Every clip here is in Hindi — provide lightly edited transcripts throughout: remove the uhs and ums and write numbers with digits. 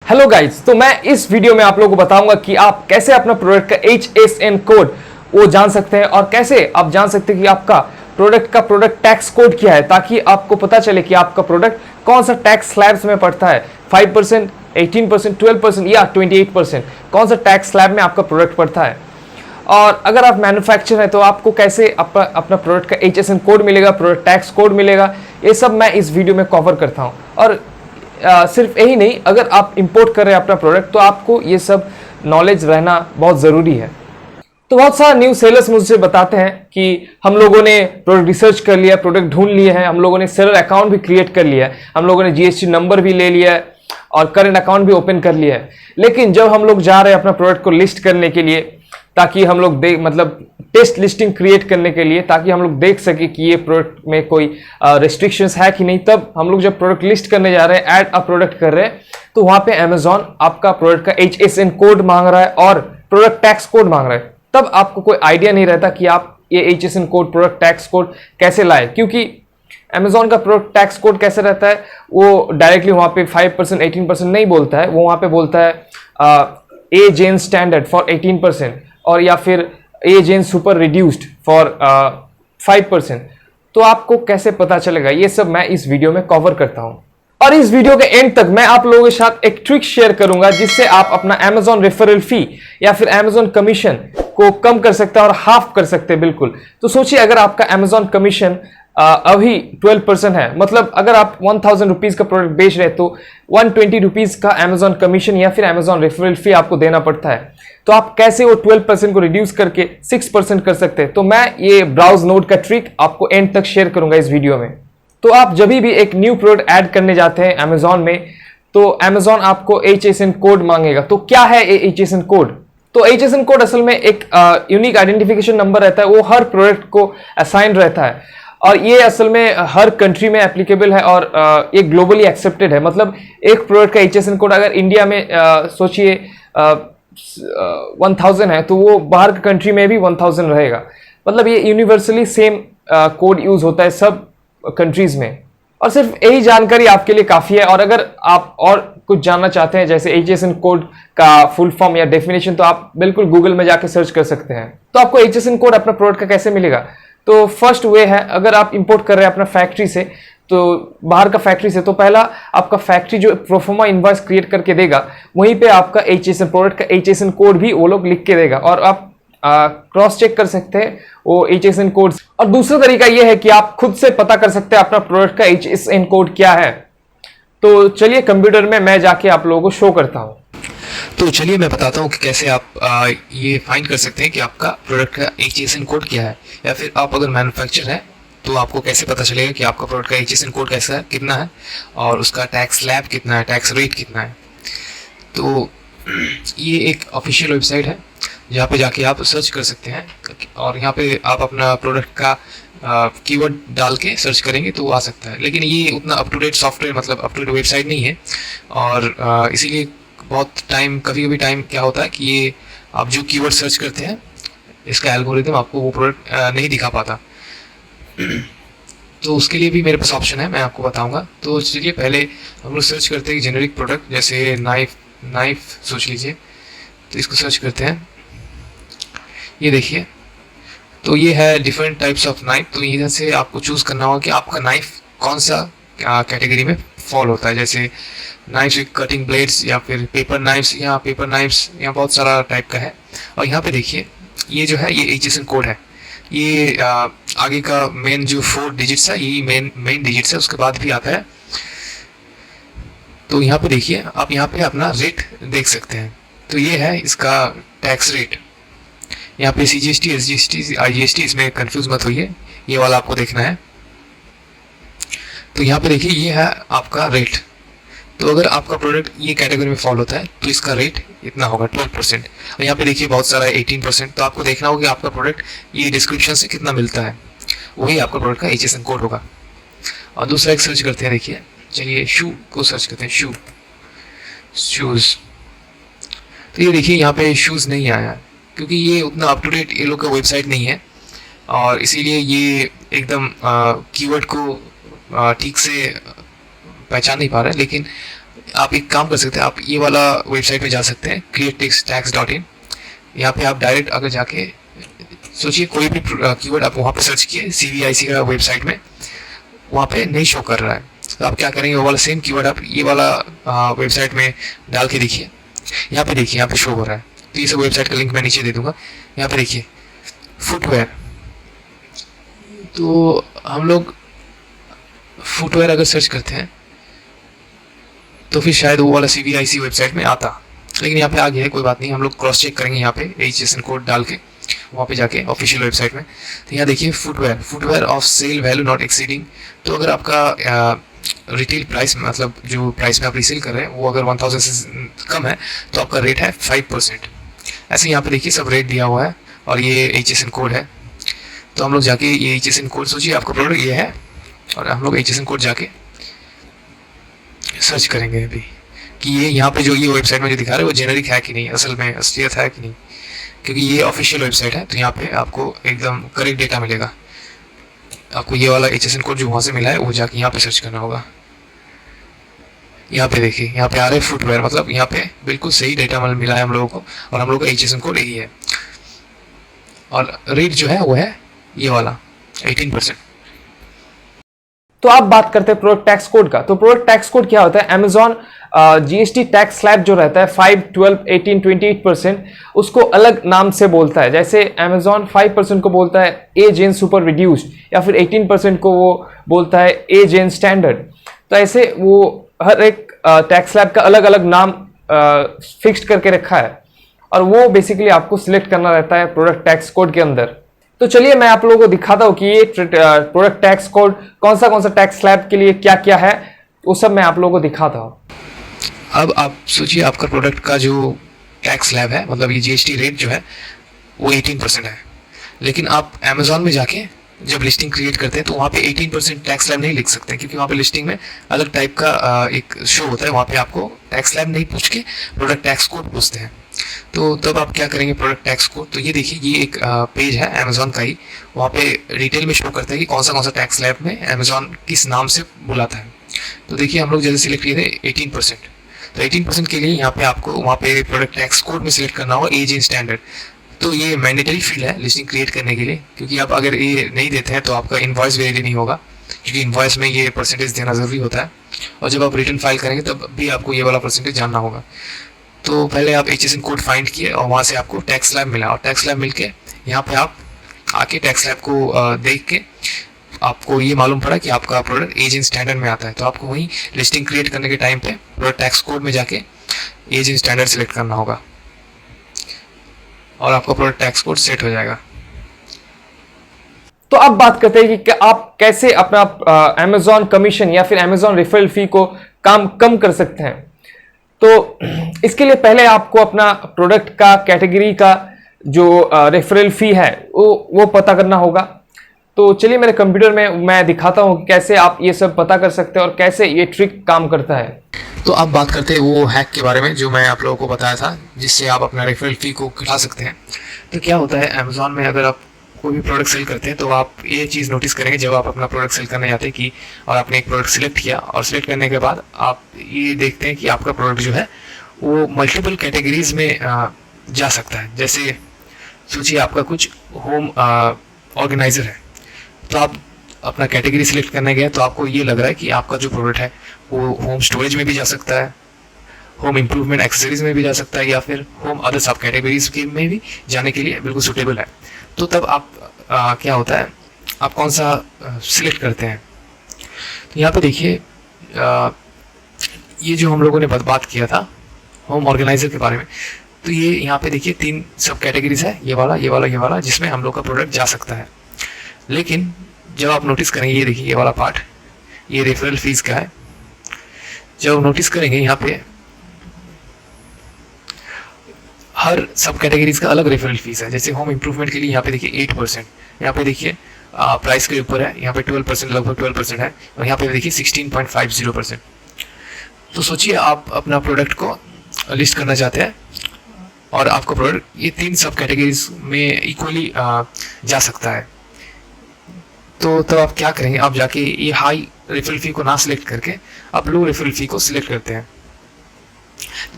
हेलो गाइस, तो मैं इस वीडियो में आप लोगों को बताऊंगा कि आप कैसे अपना प्रोडक्ट का HSN कोड वो जान सकते हैं और कैसे आप जान सकते हैं कि आपका प्रोडक्ट टैक्स कोड क्या है, ताकि आपको पता चले कि आपका प्रोडक्ट कौन सा टैक्स स्लैब्स में पड़ता है। 5%, 18%, 12% या 28%, कौन सा टैक्स स्लैब में आपका प्रोडक्ट पड़ता है। और अगर आप मैन्युफैक्चरर है तो आपको कैसे अपना प्रोडक्ट का HSN कोड मिलेगा, प्रोडक्ट टैक्स कोड मिलेगा, ये सब मैं इस वीडियो में कवर करता हूँ। और सिर्फ यही नहीं, अगर आप इंपोर्ट कर रहे हैं अपना प्रोडक्ट तो आपको ये सब नॉलेज रहना बहुत ज़रूरी है। तो बहुत सारे न्यू सेलर्स मुझसे बताते हैं कि हम लोगों ने प्रोडक्ट रिसर्च कर लिया, प्रोडक्ट ढूंढ लिए हैं, हम लोगों ने सेलर अकाउंट भी क्रिएट कर लिया है, हम लोगों ने GST नंबर भी ले लिया है और करंट अकाउंट भी ओपन कर लिया है। लेकिन जब हम लोग जा रहे हैं अपना प्रोडक्ट को लिस्ट करने के लिए, ताकि हम लोग टेस्ट लिस्टिंग क्रिएट करने के लिए, ताकि हम लोग देख सके कि ये प्रोडक्ट में कोई रिस्ट्रिक्शंस है कि नहीं, तब हम लोग जब प्रोडक्ट लिस्ट करने जा रहे हैं, ऐड अ प्रोडक्ट कर रहे हैं, तो वहां पे अमेजॉन आपका प्रोडक्ट का HSN कोड मांग रहा है और प्रोडक्ट टैक्स कोड मांग रहा है। तब आपको कोई आइडिया नहीं रहता कि आप ये HSN code, product tax code कैसे लाए, क्योंकि अमेजॉन का प्रोडक्ट टैक्स कोड कैसे रहता है, वो डायरेक्टली वहां पे 5%, 18% नहीं बोलता है, वो वहां पे बोलता है AJN स्टैंडर्ड फॉर 18% और या फिर AJN सुपर रिड्यूस्ड फॉर 5%। तो आपको कैसे पता चलेगा, ये सब मैं इस वीडियो में कवर करता हूं। और इस वीडियो के एंड तक मैं आप लोगों के साथ एक ट्रिक शेयर करूंगा जिससे आप अपना Amazon रेफरल फी या फिर Amazon कमीशन को कम कर सकते हैं और हाफ कर सकते हैं बिल्कुल। तो सोचिए, अगर आपका Amazon कमीशन अभी 12% है, मतलब अगर आप 1000 रुपीज का प्रोडक्ट बेच रहे हैं तो 120 रुपीज का Amazon कमीशन या फिर Amazon रेफरल फी आपको देना पड़ता है। तो आप कैसे वो 12% को रिड्यूस करके 6% कर सकते हैं, तो मैं ये ब्राउज नोट का ट्रिक आपको एंड तक शेयर करूंगा इस वीडियो में। तो आप जब भी एक न्यू प्रोडक्ट ऐड करने जाते हैं Amazon में, तो Amazon आपको HSN कोड मांगेगा। तो क्या है ये HSN कोड? तो HSN कोड असल में एक यूनिक आइडेंटिफिकेशन नंबर रहता है, वो हर प्रोडक्ट को असाइन रहता है और ये असल में हर कंट्री में एप्लीकेबल है और ये ग्लोबली एक्सेप्टेड है। मतलब एक प्रोडक्ट का HSN कोड अगर इंडिया में सोचिए 1000 है, तो वो बाहर के कंट्री में भी 1000 रहेगा। मतलब ये यूनिवर्सली सेम कोड यूज होता है सब कंट्रीज में। और सिर्फ यही जानकारी आपके लिए काफ़ी है। और अगर आप और कुछ जानना चाहते हैं, जैसे HSN कोड का फुल फॉर्म या डेफिनेशन, तो आप बिल्कुल गूगल में जाके सर्च कर सकते हैं। तो आपको HSN कोड अपना प्रोडक्ट का कैसे मिलेगा? तो फर्स्ट वे है, अगर आप इंपोर्ट कर रहे हैं अपना फैक्ट्री से, तो बाहर का फैक्ट्री से, तो पहला आपका फैक्ट्री जो प्रोफोमा इनवॉइस क्रिएट करके देगा, वहीं पे आपका HSN प्रोडक्ट का HSN कोड भी वो लोग लिख के देगा और आप क्रॉस चेक कर सकते हैं वो HSN कोड। और दूसरा तरीका ये है कि आप खुद से पता कर सकते हैं अपना प्रोडक्ट का HSN कोड क्या है। तो चलिए कंप्यूटर में मैं जाके आप लोगों को शो करता हूँ। तो चलिए मैं बताता हूँ कि कैसे आप ये फाइंड कर सकते हैं कि आपका प्रोडक्ट का HSN कोड क्या है, या फिर आप अगर मैन्युफैक्चरर है तो आपको कैसे पता चलेगा कि आपका प्रोडक्ट का HSN कोड कैसा है, कितना है और उसका टैक्स स्लैब कितना है, टैक्स रेट कितना है। तो ये एक ऑफिशियल वेबसाइट है जहाँ पे जाके आप सर्च कर सकते हैं और यहाँ पे आप अपना प्रोडक्ट का कीवर्ड डाल के सर्च करेंगे तो वो आ सकता है। लेकिन ये उतना अप टू डेट सॉफ्टवेयर, मतलब अप टू डेट वेबसाइट नहीं है और इसीलिए बहुत टाइम, कभी कभी टाइम क्या होता है कि ये आप जो कीवर्ड सर्च करते हैं, इसका एल्गोरिथम आपको वो प्रोडक्ट नहीं दिखा पाता। तो उसके लिए भी मेरे पास ऑप्शन है, मैं आपको बताऊंगा। तो चलिए पहले हम लोग सर्च करते हैं जेनेरिक प्रोडक्ट, जैसे नाइफ सोच लीजिए, तो इसको सर्च करते हैं। ये देखिए, तो ये है डिफरेंट टाइप्स ऑफ नाइफ। तो इधर से आपको चूज़ करना होगा कि आपका नाइफ कौन सा कैटेगरी में फॉल होता है, जैसे नाइफ्स विद कटिंग ब्लेड्स या फिर पेपर नाइफ्स। यहाँ पेपर नाइफ्स यहाँ बहुत सारा टाइप का है। और यहाँ पे देखिए, ये जो है ये HSN कोड है। ये आगे का मेन जो 4 डिजिट्स है, ये मेन डिजिट्स है, उसके बाद भी आता है। तो यहाँ पे देखिए, आप यहाँ पे अपना रेट देख सकते हैं। तो ये है इसका टैक्स रेट। यहाँ पे CGST, SGST, IGST, इसमें कंफ्यूज मत होइए, ये वाला आपको देखना है। तो यहाँ पे देखिए, ये है आपका रेट। तो अगर आपका प्रोडक्ट ये कैटेगरी में फॉल होता है तो इसका रेट इतना होगा 12%। और यहाँ पे देखिए बहुत सारा 18%। तो आपको देखना होगा कि आपका प्रोडक्ट ये डिस्क्रिप्शन से कितना मिलता है, वही आपका प्रोडक्ट का HSN कोड होगा। और दूसरा एक सर्च करते हैं, देखिए, चलिए शू को सर्च करते हैं, शूज़। तो ये देखिए यहाँ पे शूज़ नहीं आया क्योंकि ये उतना अप टू डेट ये लोग का वेबसाइट नहीं है और इसीलिए ये एकदम कीवर्ड को ठीक से पहचान नहीं पा रहा है। लेकिन आप एक काम कर सकते हैं, आप ये वाला वेबसाइट में जा सकते हैं createtextax.in। यहाँ पे आप डायरेक्ट अगर जाके सोचिए कोई भी कीवर्ड आप वहाँ पे सर्च किए CVIC का वेबसाइट में, वहाँ पे नहीं शो कर रहा है, तो आप क्या करेंगे, वो वाला सेम कीवर्ड आप ये वाला वेबसाइट में डाल के देखिए। यहाँ पे देखिए, यहाँ पे शो हो रहा है। तो ये सब वेबसाइट का लिंक मैं नीचे दे दूंगा। यहाँ पे देखिए फुटवेयर, तो हम लोग फुटवेयर अगर सर्च करते हैं तो फिर शायद वो वाला CVIC वेबसाइट में आता, लेकिन यहाँ पे आ गया है, कोई बात नहीं। हम लोग क्रॉस चेक करेंगे यहाँ पे HSN कोड डाल के वहाँ पे जाके ऑफिशियल वेबसाइट में। तो यहाँ देखिए footwear of sale value not exceeding. तो अगर आपका रिटेल प्राइस मतलब जो प्राइस में आप रीसेल कर रहे हैं वो अगर 1000 से कम है तो आपका रेट है 5%। ऐसे यहाँ पे देखिए सब रेट दिया हुआ है और ये HSN कोड है। तो हम लोग जाके ये HSN कोड, सोचिए आपका प्रोडक्ट ये है और हम लोग HSN कोड जाके सर्च करेंगे अभी कि ये यहाँ पे जो ये वेबसाइट में जो दिखा रहा है वो जेनरिक है कि नहीं, असल में असलियत है कि नहीं, क्योंकि ये ऑफिशियल वेबसाइट है। तो यहाँ पे आपको एकदम करेक्ट डेटा मिलेगा। आपको ये वाला HSN कोड जो वहाँ से मिला है वो जाके यहाँ पे सर्च करना होगा। यहाँ पे देखिए, यहाँ पे आ रहा है फुटवेयर, मतलब यहाँ पे बिल्कुल सही डेटा मिला है हम लोगों को और हम लोगों का HSN कोड यही है। और रेट जो है वो है ये वाला 18%। तो आप बात करते हैं प्रोडक्ट टैक्स कोड का। तो प्रोडक्ट टैक्स कोड क्या होता है? अमेजॉन GST टैक्स स्लैब जो रहता है 5, 12, 18, 28%, उसको अलग नाम से बोलता है। जैसे अमेजॉन 5% को बोलता है एज एन सुपर रिड्यूस्ड, या फिर 18% को वो बोलता है एज एन स्टैंडर्ड। तो ऐसे वो हर एक टैक्स स्लैब का अलग अलग नाम फिक्स्ड करके रखा है और वो बेसिकली आपको सिलेक्ट करना रहता है प्रोडक्ट टैक्स कोड के अंदर। तो चलिए मैं आप लोगों को दिखाता हूँ कि ये प्रोडक्ट टैक्स कोड कौन सा टैक्स स्लैब के लिए क्या क्या है, वो सब मैं आप लोगों को दिखाता हूँ। अब आप सोचिए आपका प्रोडक्ट का जो टैक्स स्लैब है, मतलब ये GST रेट जो है वो 18% है, लेकिन आप अमेजोन में जाके जब लिस्टिंग क्रिएट करते हैं तो वहाँ पे 18% टैक्स स्लैब नहीं लिख सकते, क्योंकि वहाँ पे लिस्टिंग में अलग टाइप का एक शो होता है। वहाँ पे आपको टैक्स स्लैब नहीं पूछ के प्रोडक्ट टैक्स कोड पूछते हैं। तो तब आप क्या करेंगे, प्रोडक्ट टैक्स कोड। तो ये देखिए, ये एक पेज है अमेजोन का ही, वहाँ पे डिटेल में शो करता है कि कौन सा टैक्स स्लैब में अमेजोन किस नाम से बुलाता है। तो देखिए हम लोग जैसे सिलेक्ट किए थे 18%, तो 18% के लिए यहाँ पे आपको वहाँ पे प्रोडक्ट टैक्स कोड में सिलेक्ट करना होगा एज इन स्टैंडर्ड। तो ये मैंडेटरी फील्ड है लिस्टिंग क्रिएट करने के लिए, क्योंकि आप अगर ये नहीं देते हैं तो आपका इनवॉइस वैलिड नहीं होगा, क्योंकि इनवॉइस में ये परसेंटेज देना ज़रूरी होता है। और जब आप रिटर्न फाइल करेंगे तब भी आपको ये वाला परसेंटेज जानना होगा। तो पहले आप HSN कोड फाइंड किए और वहाँ से आपको टैक्स स्लैब मिला, और टैक्स स्लैब मिल के यहाँ पे आप आके टैक्स स्लैब को देख के आपको ये मालूम पड़ा कि आपका प्रोडक्ट एज इन स्टैंडर्ड में आता है। तो आपको वहीं लिस्टिंग क्रिएट करने के टाइम पे प्रोडक्ट टैक्स कोड में जाके एज इन स्टैंडर्ड सेलेक्ट करना होगा और आपका प्रोडक्ट टैक्स कोड सेट हो जाएगा। तो अब बात करते हैं कि आप कैसे अपना अमेजॉन कमीशन या फिर अमेजॉन रेफरल फी को कम कर सकते हैं। तो इसके लिए पहले आपको अपना प्रोडक्ट का कैटेगरी का जो रेफरल फी है वो पता करना होगा। तो चलिए मेरे कंप्यूटर में मैं दिखाता हूँ कैसे आप ये सब पता कर सकते हैं और कैसे ये ट्रिक काम करता है। तो आप बात करते हैं वो हैक के बारे में जो मैं आप लोगों को बताया था, जिससे आप अपना रेफरल फी को घटा सकते हैं। तो क्या होता है, अमेजॉन में अगर आप कोई भी प्रोडक्ट सेल करते हैं तो आप ये चीज़ नोटिस करेंगे जब आप अपना प्रोडक्ट सेल करने जाते हैं कि और आपने एक प्रोडक्ट सिलेक्ट किया और सिलेक्ट करने के बाद आप ये देखते हैं कि आपका प्रोडक्ट जो है वो मल्टीपल कैटेगरीज में जा सकता है। जैसे सोचिए आपका कुछ होम ऑर्गेनाइजर है, तो आप अपना कैटेगरी सिलेक्ट करने गए तो आपको ये लग रहा है कि आपका जो प्रोडक्ट है वो होम स्टोरेज में भी जा सकता है, होम इम्प्रूवमेंट एक्सेसरीज में भी जा सकता है, या फिर होम अदर सब कैटेगरीज के में भी जाने के लिए बिल्कुल सूटेबल है। तो तब आप क्या होता है, आप कौन सा सिलेक्ट करते हैं। तो यहाँ पे देखिए ये जो हम लोगों ने बात किया था होम ऑर्गेनाइजर के बारे में, तो ये यहाँ पे देखिए 3 सब कैटेगरीज है, ये वाला ये वाला ये वाला, जिसमें हम लोग का प्रोडक्ट जा सकता है। लेकिन जब आप नोटिस करेंगे, ये देखिए ये वाला पार्ट, ये रेफरल फीस का है। जब नोटिस करेंगे यहाँ पे हर सब कैटेगरीज का अलग रेफरल फीस है। जैसे होम इम्प्रूवमेंट के लिए यहाँ पे देखिए 8%, यहाँ पे देखिए प्राइस के ऊपर है, यहाँ पे 12%, लगभग 12% है, और यहाँ पे देखिए 16.50%। तो सोचिए आप अपना प्रोडक्ट को लिस्ट करना चाहते हैं और आपका प्रोडक्ट ये 3 सब कैटेगरीज में इक्वली जा सकता है। तो तब आप क्या करेंगे, आप जाके ये हाई रेफरल फी को ना सिलेक्ट करके आप लो रेफरल फी को सिलेक्ट करते हैं।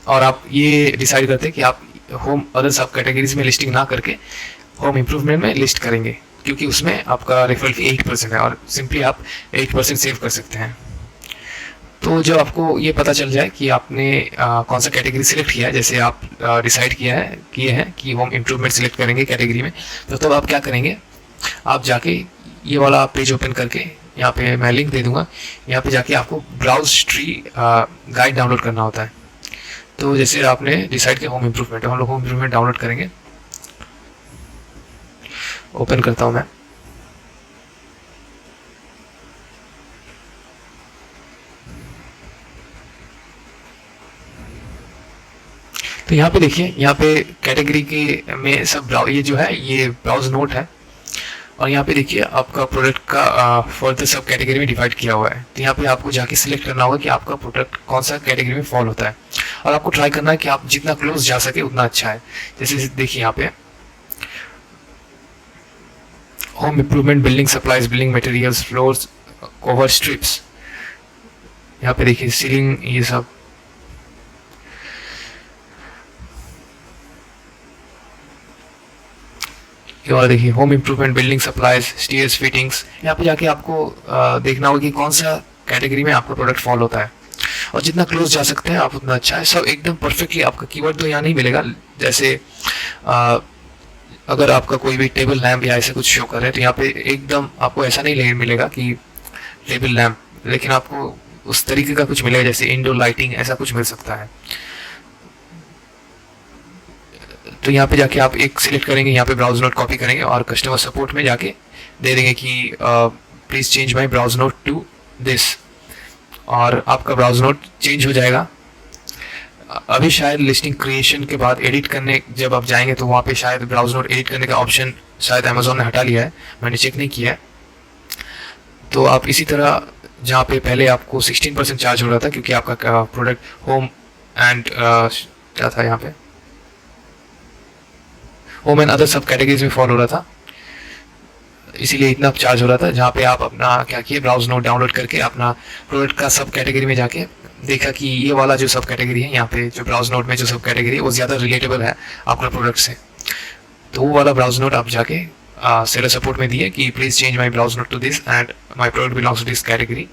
और आप ये डिसाइड करते हैं कि आप होम अदर सब कैटेगरीज में लिस्टिंग ना करके होम इम्प्रूवमेंट में लिस्ट करेंगे, क्योंकि उसमें आपका रेफरल फी 8% है और सिंपली आप 8% सेव कर सकते हैं। तो जब आपको ये पता चल जाए कि आपने कौन सा कैटेगरी सिलेक्ट किया है, जैसे आप डिसाइड किए हैं कि होम इम्प्रूवमेंट सिलेक्ट करेंगे कैटेगरी में, तो तब आप क्या करेंगे, आप जाके ये वाला पेज ओपन करके, यहाँ पे मैं लिंक दे दूंगा, यहाँ पे जाके आपको ब्राउज ट्री गाइड डाउनलोड करना होता है। तो जैसे आपने डिसाइड किया होम इम्प्रूवमेंट, हम लोग होम इम्प्रूवमेंट डाउनलोड करेंगे। ओपन करता हूँ मैं। तो यहाँ पे देखिए, यहाँ पे कैटेगरी के में सब ये जो है ये ब्राउज नोट है, और यहाँ पे देखिए आपका प्रोडक्ट का फर्दर सब कैटेगरी में डिवाइड किया हुआ है। तो यहाँ पे आपको जाके सिलेक्ट करना होगा कि आपका प्रोडक्ट कौन सा कैटेगरी में फॉल होता है, और आपको ट्राई करना है कि आप जितना क्लोज जा सके उतना अच्छा है। जैसे देखिए यहाँ पे home improvement, building supplies, building materials, floors, cover strips, यहाँ पे देखिए सीलिंग, ये सब। और देखिए home improvement, building supplies, stairs, fittings, यहाँ पे जाके आपको देखना होगा कि कौन सा कैटेगरी में आपका प्रोडक्ट फॉल होता है, और जितना क्लोज जा सकते हैं आप उतना अच्छा है। सब एकदम परफेक्टली, आपका कीवर्ड तो यहाँ नहीं मिलेगा। जैसे अगर आपका कोई भी टेबल लैम्प या ऐसे कुछ शो कर रहे हैं तो यहाँ पे एकदम आपको ऐसा नहीं मिलेगा कि टेबल लैम्प, लेकिन आपको उस तरीके का कुछ मिलेगा, जैसे इंडोर लाइटिंग, ऐसा कुछ मिल सकता है। तो यहाँ पे जाके आप एक सिलेक्ट करेंगे, यहाँ पे ब्राउज नोट कॉपी करेंगे और कस्टमर सपोर्ट में जाके दे देंगे कि please change my browse node to this, और आपका ब्राउज नोट चेंज हो जाएगा। अभी शायद लिस्टिंग क्रिएशन के बाद एडिट करने जब आप जाएंगे तो वहाँ पे शायद ब्राउज नोट एडिट करने का ऑप्शन शायद अमेजोन ने हटा लिया है, मैंने चेक नहीं किया है। तो आप इसी तरह, जहाँ पे पहले आपको 16% चार्ज हो रहा था क्योंकि आपका प्रोडक्ट होम एंड क्या था, यहाँ पे होम एंड अदर सब कैटेगरीज में फॉल हो रहा था, इसीलिए इतना चार्ज हो रहा था। जहाँ पे आप अपना क्या किए, ब्राउज नोट डाउनलोड करके अपना प्रोडक्ट का सब कैटेगरी में जाके देखा कि ये वाला जो सब कैटेगरी है, यहाँ पे जो ब्राउज नोट में जो सब कैटेगरी है वो ज़्यादा रिलेटेबल है आपका प्रोडक्ट से, तो वो वाला ब्राउज नोट आप जाके सेलर सपोर्ट में दिए कि please change my browse node to this and my product belongs to this category.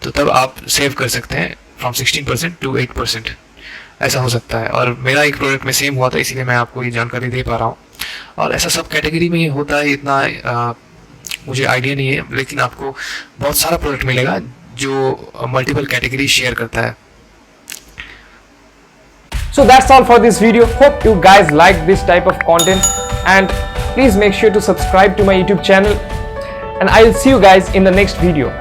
तो तब आप सेव कर सकते हैं फ्रॉम 16% टू 8%, ऐसा हो सकता है। और मेरा एक प्रोडक्ट में सेम हुआ था, इसीलिए मैं आपको ये जानकारी दे पा रहा हूँ। और ऐसा सब कैटेगरी में होता है, इतना मुझे आइडिया नहीं है, लेकिन आपको बहुत सारा प्रोडक्ट मिलेगा जो मल्टीपल कैटेगरी शेयर करता है। So that's all for this video. Hope you guys like this type of content, and please make sure to subscribe to my YouTube channel, and I'll see you guys in the next video.